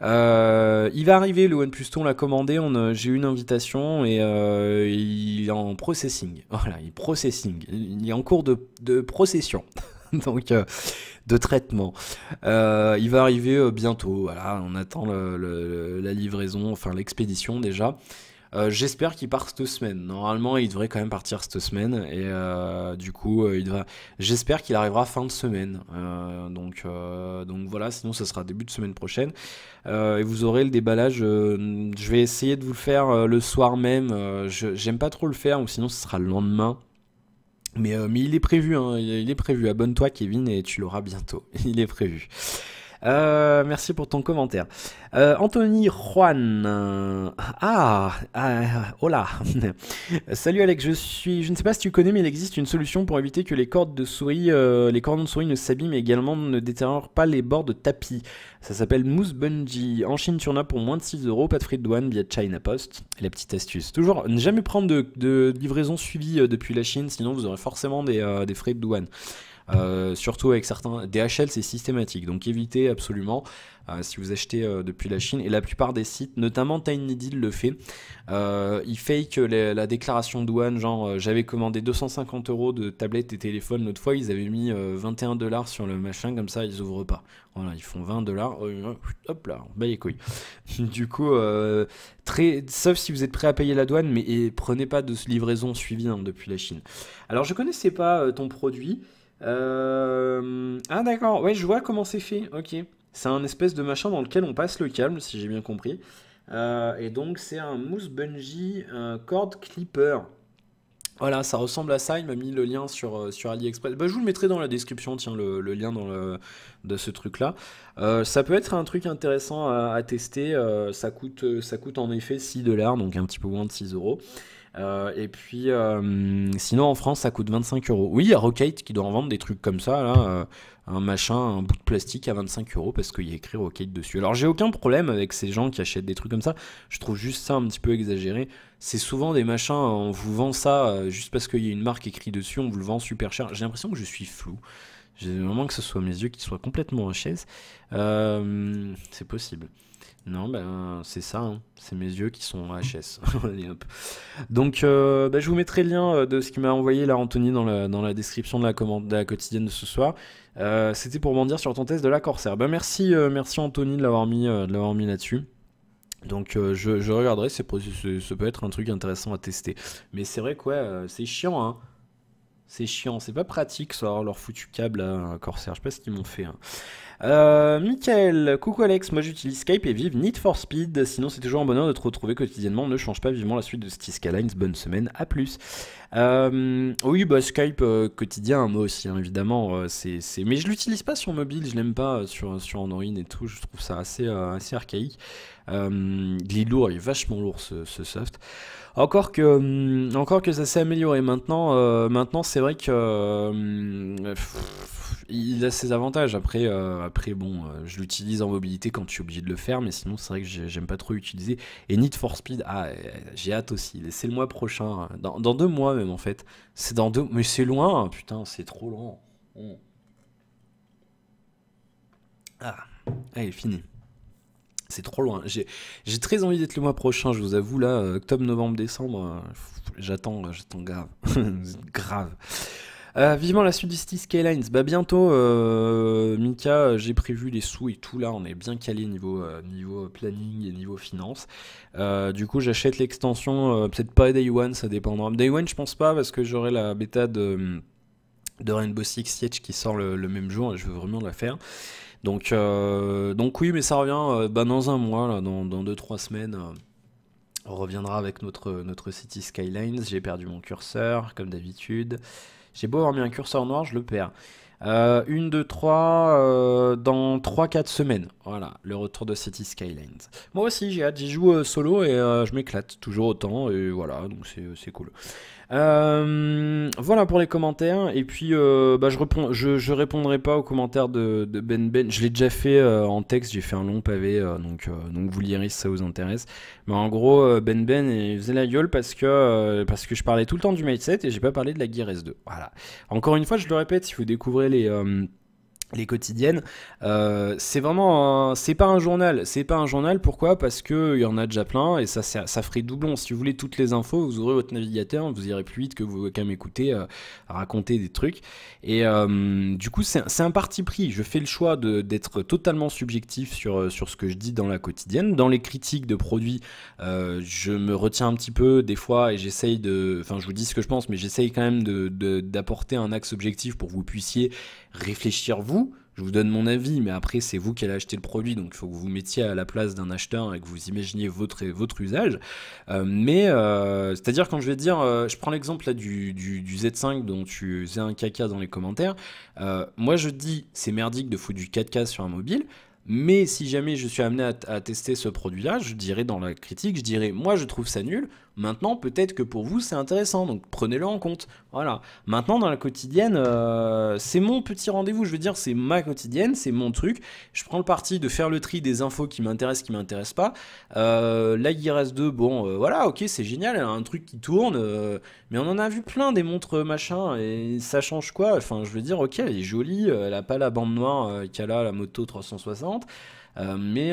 Il va arriver, le OnePlus 2, on l'a commandé, j'ai eu une invitation et il est en processing. Voilà, il est processing, il est en cours de procession. Donc de traitement. Il va arriver bientôt, voilà, on attend la livraison, enfin l'expédition déjà. J'espère qu'il part cette semaine. Normalement, il devrait quand même partir cette semaine. Et du coup, j'espère qu'il arrivera fin de semaine. Donc voilà, sinon ça sera début de semaine prochaine. Et vous aurez le déballage. Je vais essayer de vous le faire le soir même. J'aime pas trop le faire, ou sinon ce sera le lendemain. Mais il est prévu, hein, il est prévu. Abonne-toi, Kevin, et tu l'auras bientôt. Il est prévu. Merci pour ton commentaire. Anthony Juan. Hola. Salut Alex, je ne sais pas si tu connais, mais il existe une solution pour éviter que les cordes de souris, les cordons de souris ne s'abîment et également ne détériorent pas les bords de tapis. Ça s'appelle Mousse Bungee. En Chine, tu en as pour moins de 6 euros, pas de frais de douane via China Post. Et la petite astuce, toujours ne jamais prendre de livraison suivie depuis la Chine, sinon vous aurez forcément des frais de douane. Surtout avec certains DHL, c'est systématique, donc évitez absolument si vous achetez depuis la Chine. Et la plupart des sites, notamment TinyDeal le fait, ils fake la déclaration douane, genre j'avais commandé 250 euros de tablettes et téléphones l'autre fois, ils avaient mis 21 $ sur le machin, comme ça ils ouvrent pas. Voilà, ils font 20 $, hop là, on bat les couilles. Du coup, sauf si vous êtes prêt à payer la douane, mais prenez pas de livraison suivie depuis la Chine. Alors je connaissais pas ton produit. Ah d'accord, ouais, je vois comment c'est fait, ok. C'est un espèce de machin dans lequel on passe le câble, si j'ai bien compris. Et donc c'est un Mousse Bungee cord clipper. Voilà, ça ressemble à ça, il m'a mis le lien sur AliExpress. Bah, je vous le mettrai dans la description, tiens, le lien de ce truc-là. Ça peut être un truc intéressant à tester, ça coûte en effet 6 $, donc un petit peu moins de 6 euros. Et puis, sinon en France, ça coûte 25 euros. Oui, il y a Rockate qui doit en vendre des trucs comme ça, là, un machin, un bout de plastique à 25 euros parce qu'il y a écrit Rockate dessus. Alors, j'ai aucun problème avec ces gens qui achètent des trucs comme ça. Je trouve juste ça un petit peu exagéré. C'est souvent des machins, on vous vend ça juste parce qu'il y a une marque écrite dessus, on vous le vend super cher. J'ai l'impression que je suis flou. J'ai vraiment que ce soit mes yeux qui soient complètement en chaise. C'est possible. Non, ben c'est ça, hein. C'est mes yeux qui sont HS. Allez, hop. Donc, je vous mettrai le lien de ce qu'il m'a envoyé là, Anthony, dans la description de la quotidienne de ce soir. C'était pour m'en dire sur ton test de la Corsair. Merci Anthony de l'avoir mis là-dessus. Donc je regarderai, ça peut être un truc intéressant à tester. Mais c'est vrai que ouais, c'est chiant, hein. C'est chiant, c'est pas pratique ça, leur foutu câble à Corsair, je sais pas ce qu'ils m'ont fait, hein. Michael, coucou Alex, moi j'utilise Skype et vive Need for Speed, sinon c'est toujours un bonheur de te retrouver quotidiennement, ne change pas vivement la suite de City Skylines, bonne semaine, à plus. Oui, bah Skype quotidien, moi aussi, hein, évidemment, mais je l'utilise pas sur mobile, je l'aime pas sur Android et tout, je trouve ça assez archaïque. Il est lourd, il est vachement lourd ce soft. Encore que ça s'est amélioré maintenant c'est vrai que il a ses avantages. Après bon, je l'utilise en mobilité quand je suis obligé de le faire, mais sinon c'est vrai que j'aime pas trop utiliser. Et Need for Speed, j'ai hâte aussi. C'est le mois prochain, dans 2 mois même en fait. C'est dans 2, mais c'est loin, putain, c'est trop loin. Allez, fini. C'est trop loin. J'ai très envie d'être le mois prochain, je vous avoue, là, octobre, novembre, décembre, j'attends grave. Grave. Vivement la suite du City Skylines. Bah bientôt, Mika, j'ai prévu les sous et tout, là, on est bien calé niveau planning et niveau finance. Du coup, j'achète l'extension, peut-être pas Day One, ça dépendra. Day One, je pense pas, parce que j'aurai la bêta de Rainbow Six Siege qui sort le même jour, et je veux vraiment la faire. Donc oui, mais ça revient dans un mois, là, dans 2-3 semaines. On reviendra avec notre City Skylines. J'ai perdu mon curseur, comme d'habitude. J'ai beau avoir mis un curseur noir, je le perds. 1, 2, 3, dans 3-4 semaines. Voilà, le retour de City Skylines. Moi aussi, j'ai hâte, j'y joue solo et je m'éclate toujours autant. Et voilà, donc c'est cool. Voilà pour les commentaires. Et puis, bah, je répondrai pas aux commentaires de Ben Ben. Je l'ai déjà fait en texte, j'ai fait un long pavé, donc vous lirez si ça vous intéresse. Mais en gros, Ben Ben il faisait la gueule parce que je parlais tout le temps du mindset et j'ai pas parlé de la Gear S2. Voilà. Encore une fois, je le répète, si vous découvrez les quotidiennes, c'est vraiment c'est pas un journal, pourquoi? Parce que il y en a déjà plein et ça ferait doublon. Si vous voulez toutes les infos, vous ouvrez votre navigateur, vous irez plus vite que vous qu'à m'écouter raconter des trucs. Et du coup, c'est un parti pris. Je fais le choix d'être totalement subjectif sur ce que je dis dans la quotidienne. Dans les critiques de produits, je me retiens un petit peu des fois et j'essaye enfin je vous dis ce que je pense, mais j'essaye quand même d'apporter un axe objectif pour que vous puissiez réfléchir vous. Je vous donne mon avis, mais après c'est vous qui allez acheter le produit, donc il faut que vous vous mettiez à la place d'un acheteur et que vous imaginiez votre usage. C'est-à-dire quand je vais dire, je prends l'exemple là du Z5 dont tu faisais un caca dans les commentaires, moi je dis c'est merdique de foutre du 4K sur un mobile. Mais si jamais je suis amené à tester ce produit-là, je dirais dans la critique, je dirais moi je trouve ça nul. Maintenant peut-être que pour vous c'est intéressant, donc prenez-le en compte. Voilà. Maintenant dans la quotidienne, c'est mon petit rendez-vous. Je veux dire c'est ma quotidienne, c'est mon truc. Je prends le parti de faire le tri des infos qui m'intéressent, qui m'intéressent pas. La Gear S2, bon voilà, ok c'est génial, elle a un truc qui tourne, mais on en a vu plein des montres machin et ça change quoi? Enfin je veux dire ok elle est jolie, elle a pas la bande noire qu'a là la Moto 360. Mais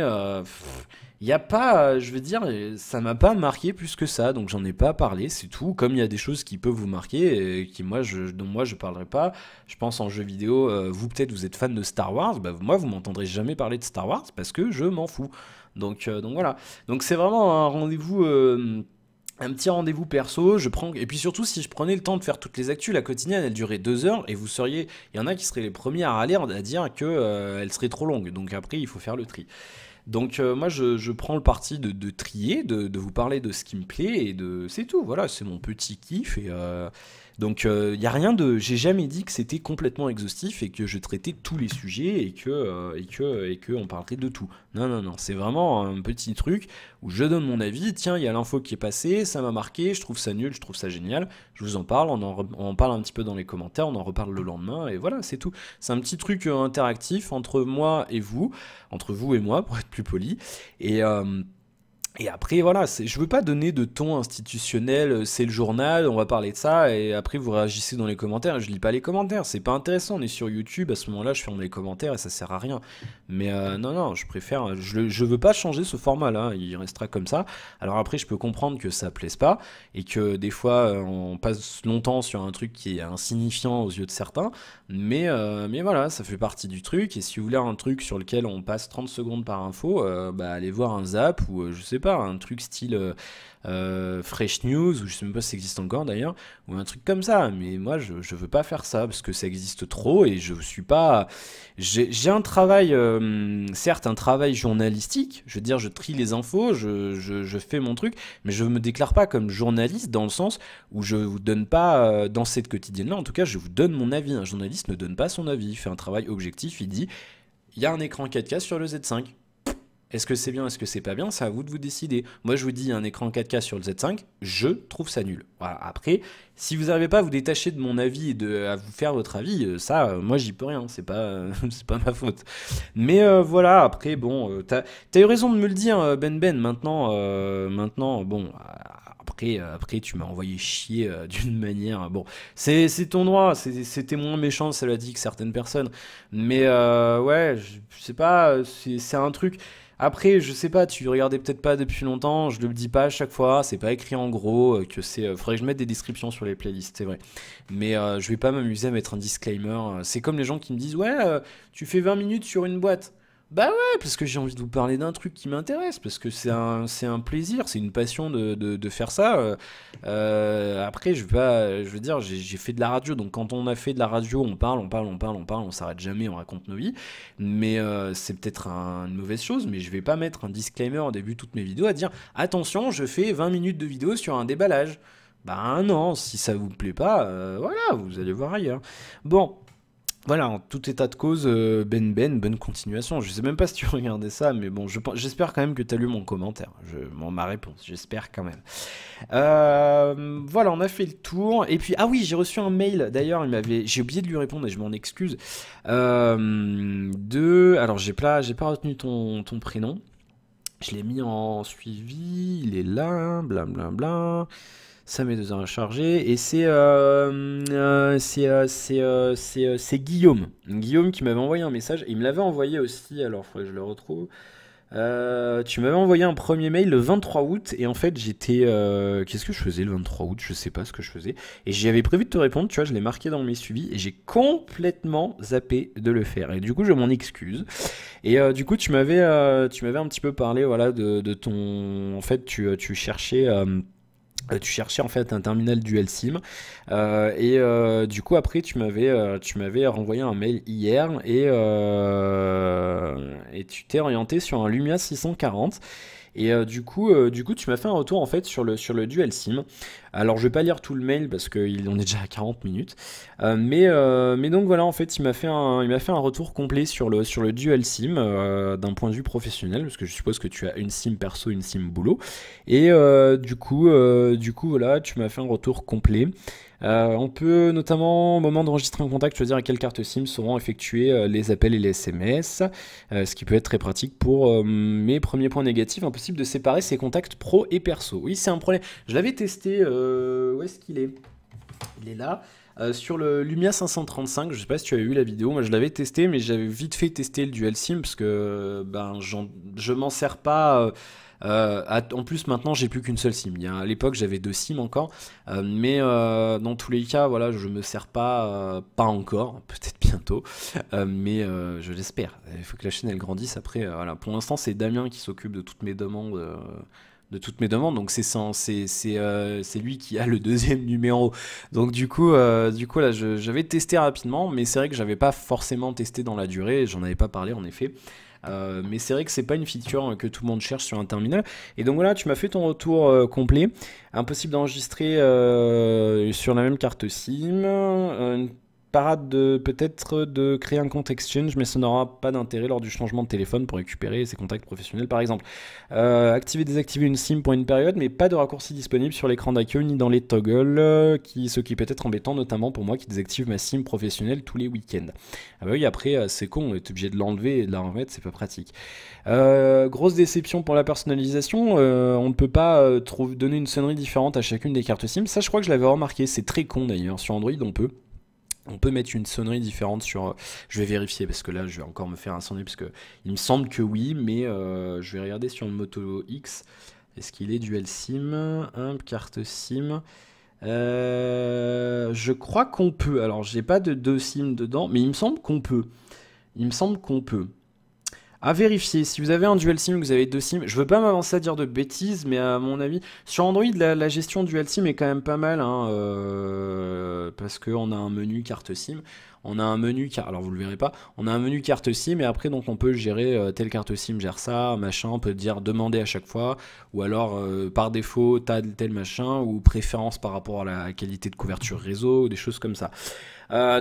il y a pas, je veux dire, ça m'a pas marqué plus que ça, donc j'en ai pas parlé, c'est tout. Comme il y a des choses qui peuvent vous marquer et dont moi je parlerai pas. Je pense en jeu vidéo, vous peut-être vous êtes fan de Star Wars, bah, moi vous m'entendrez jamais parler de Star Wars parce que je m'en fous. Donc voilà. Donc c'est vraiment un rendez-vous. Un petit rendez-vous perso, et puis surtout si je prenais le temps de faire toutes les actus, la quotidienne elle durait 2 heures et il y en a qui seraient les premiers à râler, à dire que elle serait trop longue, donc après il faut faire le tri. Donc moi je prends le parti de trier, de vous parler de ce qui me plaît c'est tout, voilà, c'est mon petit kiff donc il y a rien j'ai jamais dit que c'était complètement exhaustif et que je traitais tous les sujets et que on parlerait de tout. Non non non, c'est vraiment un petit truc où je donne mon avis, tiens, il y a l'info qui est passée, ça m'a marqué, je trouve ça nul, je trouve ça génial, je vous en parle, on en parle un petit peu dans les commentaires, on en reparle le lendemain et voilà, c'est tout. C'est un petit truc interactif entre moi et vous, entre vous et moi pour être plus poli. Et, euh, et après, voilà, je veux pas donner de ton institutionnel, c'est le journal, on va parler de ça, et après vous réagissez dans les commentaires, je lis pas les commentaires, c'est pas intéressant, on est sur YouTube, à ce moment-là je ferme les commentaires et ça sert à rien. Mais non, non, je préfère, je veux pas changer ce format-là, il restera comme ça. Alors après, je peux comprendre que ça plaise pas, et que des fois on passe longtemps sur un truc qui est insignifiant aux yeux de certains, mais voilà, ça fait partie du truc, et si vous voulez un truc sur lequel on passe 30 secondes par info, bah allez voir un zap, ou je sais pas, un truc style Fresh News, ou je sais même pas si ça existe encore d'ailleurs, ou un truc comme ça. Mais moi, je veux pas faire ça parce que ça existe trop et je suis pas. J'ai un travail, certes, un travail journalistique. Je veux dire, je trie les infos, je fais mon truc, mais je me déclare pas comme journaliste dans le sens où je vous donne pas, dans cette quotidienne-là, en tout cas, je vous donne mon avis. Un journaliste ne donne pas son avis, il fait un travail objectif, il dit il y a un écran 4K sur le Z5. Est-ce que c'est bien, est-ce que c'est pas bien? C'est à vous de vous décider. Moi, je vous dis un écran 4K sur le Z5, je trouve ça nul. Voilà. Après, si vous n'arrivez pas à vous détacher de mon avis et à vous faire votre avis, ça, moi, j'y peux rien. C'est pas, c'est pas ma faute. Mais voilà. Après, bon, t'as eu raison de me le dire, Ben Ben. Maintenant, bon. Après, tu m'as envoyé chier d'une manière. Bon, c'est ton droit. C'était moins méchant, ça l'a dit que certaines personnes. Mais ouais, je sais pas. C'est un truc. Après, je sais pas, tu regardais peut-être pas depuis longtemps, je le dis pas à chaque fois, c'est pas écrit en gros, que c'est. Faudrait que je mette des descriptions sur les playlists, c'est vrai. Mais je vais pas m'amuser à mettre un disclaimer. C'est comme les gens qui me disent, ouais, tu fais 20 minutes sur une boîte. Bah ouais, parce que j'ai envie de vous parler d'un truc qui m'intéresse, parce que c'est un plaisir, c'est une passion de faire ça. Après, je veux dire, j'ai fait de la radio, donc quand on a fait de la radio, on s'arrête jamais, on raconte nos vies. Mais c'est peut-être une mauvaise chose, mais je vais pas mettre un disclaimer au début de toutes mes vidéos à dire attention, je fais 20 minutes de vidéo sur un déballage. Bah non, si ça vous plaît pas, voilà, vous allez voir ailleurs. Bon, voilà, en tout état de cause, bonne continuation. Je sais même pas si tu regardais ça, mais bon, j'espère quand même que tu as lu mon commentaire, ma réponse, j'espère quand même. Voilà, on a fait le tour. Et puis, ah oui, j'ai reçu un mail, d'ailleurs, j'ai oublié de lui répondre et je m'en excuse. Alors, j'ai pas retenu ton prénom. Je l'ai mis en suivi, il est là, blablabla. Ça met 2 heures à charger. Et c'est Guillaume. Guillaume qui m'avait envoyé un message. Et il me l'avait envoyé aussi, alors il faudrait que je le retrouve. Tu m'avais envoyé un premier mail le 23 août. Et en fait, qu'est-ce que je faisais le 23 août? Je sais pas ce que je faisais. Et j'y avais prévu de te répondre, tu vois, je l'ai marqué dans mes suivis. Et j'ai complètement zappé de le faire. Et du coup, je m'en excuse. Et du coup, tu m'avais un petit peu parlé, voilà, de ton. En fait, tu cherchais. Tu cherchais en fait un terminal dual SIM du coup après tu m'avais renvoyé un mail hier et tu t'es orienté sur un Lumia 640 et du coup tu m'as fait un retour en fait sur le dual SIM. Alors je vais pas lire tout le mail parce qu'on est déjà à 40 minutes. Mais donc voilà en fait il m'a fait un retour complet sur le dual SIM d'un point de vue professionnel parce que je suppose que tu as une SIM perso, une SIM boulot. Et du coup voilà tu m'as fait un retour complet. On peut notamment au moment d'enregistrer un contact choisir à quelle carte SIM seront effectués les appels et les SMS, ce qui peut être très pratique pour mes premiers points négatifs, impossible de séparer ses contacts pro et perso. Oui, c'est un problème. Je l'avais testé, où est-ce qu'il est? Il est là. Sur le Lumia 535, je sais pas si tu as vu la vidéo, moi je l'avais testé, mais j'avais vite fait tester le Dual SIM parce que je m'en sers pas. En plus, maintenant, j'ai plus qu'une seule SIM. À l'époque, j'avais 2 SIM encore, mais dans tous les cas, voilà, je me sers pas encore, peut-être bientôt, mais je l'espère. Il faut que la chaîne elle grandisse après. Voilà, pour l'instant, c'est Damien qui s'occupe de toutes mes demandes. Donc c'est lui qui a le deuxième numéro. Donc du coup là, j'avais testé rapidement, mais c'est vrai que j'avais pas forcément testé dans la durée. J'en avais pas parlé en effet. Mais c'est vrai que c'est pas une feature que tout le monde cherche sur un terminal. Et donc voilà, tu m'as fait ton retour complet. Impossible d'enregistrer sur la même carte SIM. Une parade peut-être de créer un compte Exchange, mais ça n'aura pas d'intérêt lors du changement de téléphone pour récupérer ses contacts professionnels par exemple. Activer, désactiver une SIM pour une période, mais pas de raccourci disponible sur l'écran d'accueil ni dans les toggles, ce qui peut être embêtant notamment pour moi qui désactive ma SIM professionnelle tous les week-ends. Ah bah oui, après c'est con, on est obligé de l'enlever et de la remettre, c'est pas pratique. Grosse déception pour la personnalisation, on ne peut pas donner une sonnerie différente à chacune des cartes SIM. Ça je crois que je l'avais remarqué, c'est très con d'ailleurs, sur Android on peut mettre une sonnerie différente sur. Je vais vérifier parce que là je vais encore me faire un sonnerie parce que il me semble que oui, mais je vais regarder sur le Moto X. Est-ce qu'il est dual SIM? Carte SIM. Je crois qu'on peut. Alors j'ai pas de 2 SIM dedans, mais il me semble qu'on peut. Il me semble qu'on peut. À vérifier, si vous avez un dual SIM, vous avez 2 SIM, je veux pas m'avancer à dire de bêtises, mais à mon avis, sur Android, la gestion dual SIM est quand même pas mal, hein, parce qu'on a un menu carte SIM, on a un menu, alors vous le verrez pas, on a un menu carte SIM, et après, donc on peut gérer, telle carte SIM gère ça, machin, on peut dire demander à chaque fois, ou alors, par défaut, tel machin, ou préférence par rapport à la qualité de couverture réseau, des choses comme ça.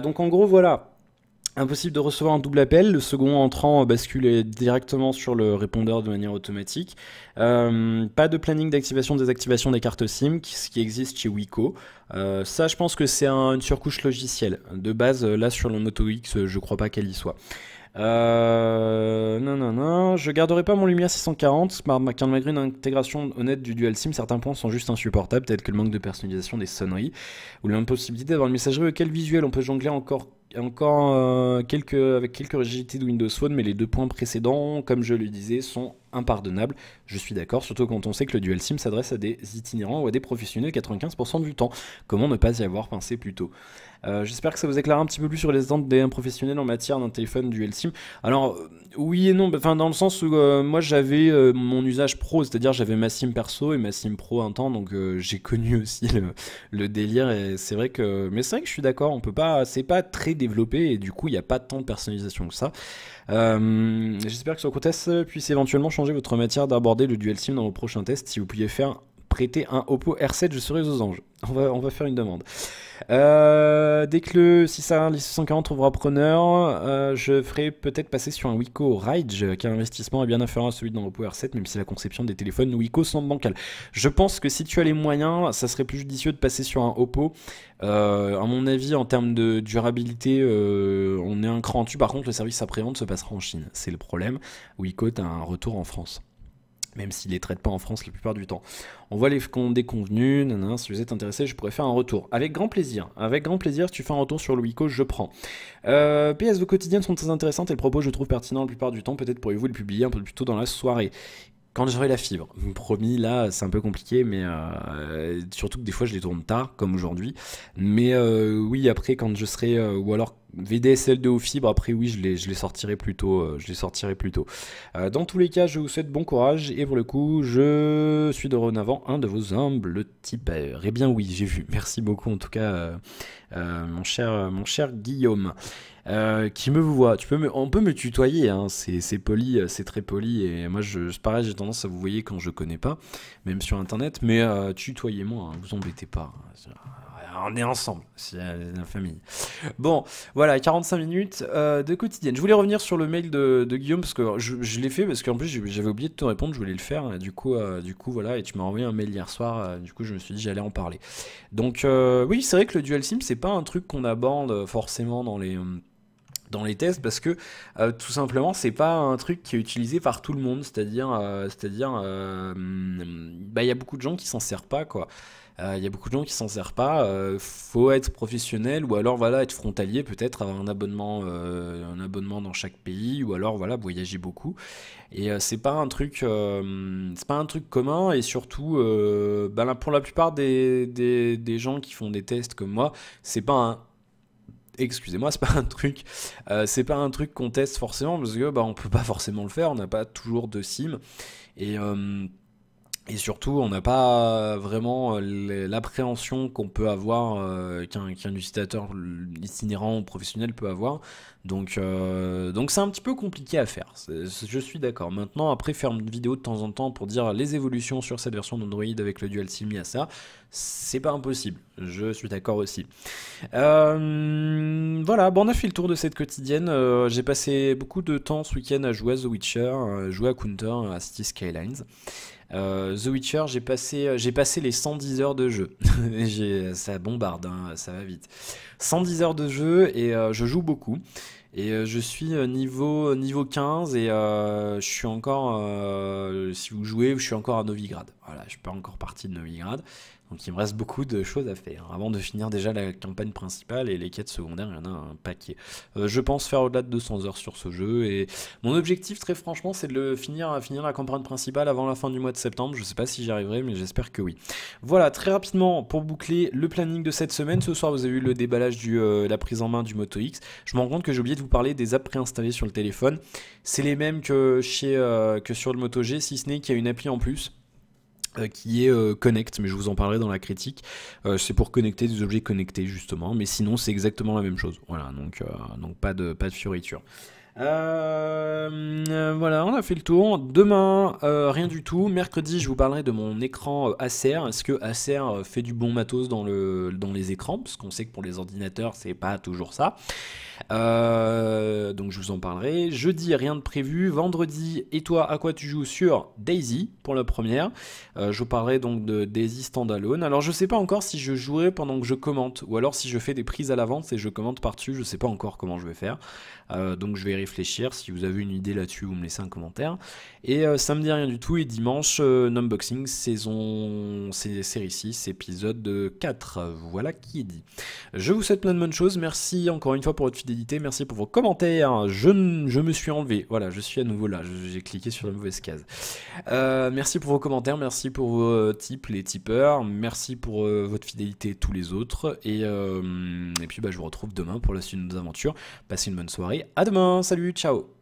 Donc en gros, voilà. Impossible de recevoir un double appel, le second entrant bascule directement sur le répondeur de manière automatique. Pas de planning d'activation-désactivation des cartes SIM, ce qui existe chez Wiko. Ça, je pense que c'est une surcouche logicielle. De base, là sur le Moto X, je crois pas qu'elle y soit. Non, je garderai pas mon Lumia 640 car malgré une intégration honnête du Dual SIM, certains points sont juste insupportables, tels que le manque de personnalisation des sonneries ou l'impossibilité d'avoir une messagerie auquel visuel. On peut jongler encore avec quelques rigidités de Windows Phone, mais les 2 points précédents, comme je le disais, sont impardonnables. Je suis d'accord, surtout quand on sait que le Dual SIM s'adresse à des itinérants ou à des professionnels 95% du temps. Comment ne pas y avoir pensé plus tôt? J'espère que ça vous éclaire un petit peu plus sur les attentes des professionnels en matière d'un téléphone Dual SIM. Alors, oui et non, enfin dans le sens où moi j'avais mon usage pro, c'est-à-dire j'avais ma SIM perso et ma SIM pro un temps, donc j'ai connu aussi le délire et c'est vrai que, mais c'est vrai que je suis d'accord, on peut pas, c'est pas très développé et du coup il n'y a pas tant de personnalisation que ça. J'espère que ce contest puisse éventuellement changer votre matière d'aborder le Dual SIM dans vos prochains tests. Si vous pouviez faire prêter un Oppo R7, je serai aux anges. On va faire une demande. Dès que le 640 trouvera preneur, je ferai peut-être passer sur un Wiko Rage, car l'investissement est bien inférieur à celui d'un Oppo R7, même si la conception des téléphones Wiko semble bancale. Je pense que si tu as les moyens, ça serait plus judicieux de passer sur un Oppo. À mon avis, en termes de durabilité, on est un cran en dessus. Par contre, le service après-vente se passera en Chine. C'est le problème. Wiko a un retour en France, même s'il les traite pas en France la plupart du temps. On voit les déconvenus, si vous êtes intéressé, je pourrais faire un retour. Avec grand plaisir, si tu fais un retour sur le Wiko, je prends. PS, vos quotidiennes sont très intéressantes et le propos je trouve pertinent la plupart du temps, peut-être pourriez-vous les publier un peu plus tôt dans la soirée. Quand j'aurai la fibre, promis, là c'est un peu compliqué, mais surtout que des fois je les tourne tard, comme aujourd'hui. Mais oui, après quand je serai, ou alors VDSL2 aux fibres, après oui, je les sortirai plus tôt. Dans tous les cas, je vous souhaite bon courage, et pour le coup, je suis dorénavant un de vos humbles tipeurs. Eh bien oui, j'ai vu, merci beaucoup en tout cas, mon cher Guillaume. Qui me vous voit, on peut me tutoyer, hein, c'est poli, c'est très poli, et moi pareil, j'ai tendance à vous voyer quand je connais pas, même sur internet, mais tutoyez-moi, hein, vous embêtez pas, on est ensemble, c'est la famille. Bon, voilà, 45 minutes de quotidienne. Je voulais revenir sur le mail de Guillaume, parce que je l'ai fait, parce qu'en plus j'avais oublié de te répondre, je voulais le faire, et du coup voilà, et tu m'as envoyé un mail hier soir, du coup je me suis dit j'allais en parler. Donc oui, c'est vrai que le dual SIM, c'est pas un truc qu'on aborde forcément dans les tests, parce que tout simplement c'est pas un truc qui est utilisé par tout le monde, c'est-à-dire y a beaucoup de gens qui s'en servent pas, quoi. Il y a beaucoup de gens qui s'en servent pas, faut être professionnel, ou alors voilà, être frontalier, peut-être avoir un abonnement dans chaque pays, ou alors voilà, voyager beaucoup. Et c'est pas un truc commun, et surtout pour la plupart des gens qui font des tests comme moi, c'est pas un excusez-moi, c'est pas un truc qu'on teste forcément, parce que on peut pas forcément le faire, on n'a pas toujours de SIM, et et surtout, on n'a pas vraiment l'appréhension qu'on peut avoir, qu'un utilisateur itinérant ou professionnel peut avoir. Donc c'est un petit peu compliqué à faire, je suis d'accord. Maintenant, après, faire une vidéo de temps en temps pour dire les évolutions sur cette version d'Android avec le Dual SIM, il y a ça, c'est pas impossible, je suis d'accord aussi. Voilà, bon, on a fait le tour de cette quotidienne. J'ai passé beaucoup de temps ce week-end à jouer à The Witcher, jouer à Counter, à City Skylines. The Witcher, j'ai passé les 110 heures de jeu. Ça bombarde, hein, ça va vite. 110 heures de jeu, et je joue beaucoup. Et je suis niveau 15, et je suis encore, si vous jouez, je suis encore à Novigrad. Voilà, je suis pas encore parti de Novigrad. Donc il me reste beaucoup de choses à faire, hein, avant de finir déjà la campagne principale, et les quêtes secondaires, il y en a un paquet. Je pense faire au-delà de 200 heures sur ce jeu, et mon objectif très franchement c'est de finir la campagne principale avant la fin du mois de septembre. Je sais pas si j'y arriverai, mais j'espère que oui. Voilà, très rapidement pour boucler le planning de cette semaine. Ce soir vous avez eu le déballage la prise en main du Moto X. Je me rends compte que j'ai oublié de vous parler des apps préinstallées sur le téléphone. C'est les mêmes que sur le Moto G, si ce n'est qu'il y a une appli en plus, qui est Connect, mais je vous en parlerai dans la critique. C'est pour connecter des objets connectés justement, mais sinon c'est exactement la même chose. Voilà, donc pas de fioriture. Voilà, on a fait le tour. Demain, rien du tout. Mercredi, je vous parlerai de mon écran Acer. Est-ce que Acer fait du bon matos dans les écrans? Parce qu'on sait que pour les ordinateurs, c'est pas toujours ça. Donc je vous en parlerai. Jeudi, rien de prévu. Vendredi, et toi, à quoi tu joues? Sur Daisy pour la première. Je vous parlerai donc de Daisy Standalone. Alors je sais pas encore si je jouerai pendant que je commente, ou alors si je fais des prises à l'avance et je commente par-dessus. Je sais pas encore comment je vais faire. Donc je vais y réfléchir. Si vous avez une idée là-dessus, vous me laissez un commentaire. Et samedi, rien du tout. Et dimanche, unboxing série 6, épisode 4. Voilà qui est dit. Je vous souhaite plein de bonnes choses. Merci encore une fois pour votre fidélité. Merci pour vos commentaires. Je me suis enlevé. Voilà, je suis à nouveau là. J'ai cliqué sur la mauvaise case. Merci pour vos commentaires. Merci pour vos tips, les tipeurs. Merci pour votre fidélité, tous les autres. Et puis je vous retrouve demain pour la suite de nos aventures. Passez une bonne soirée. À demain. Salut, ciao.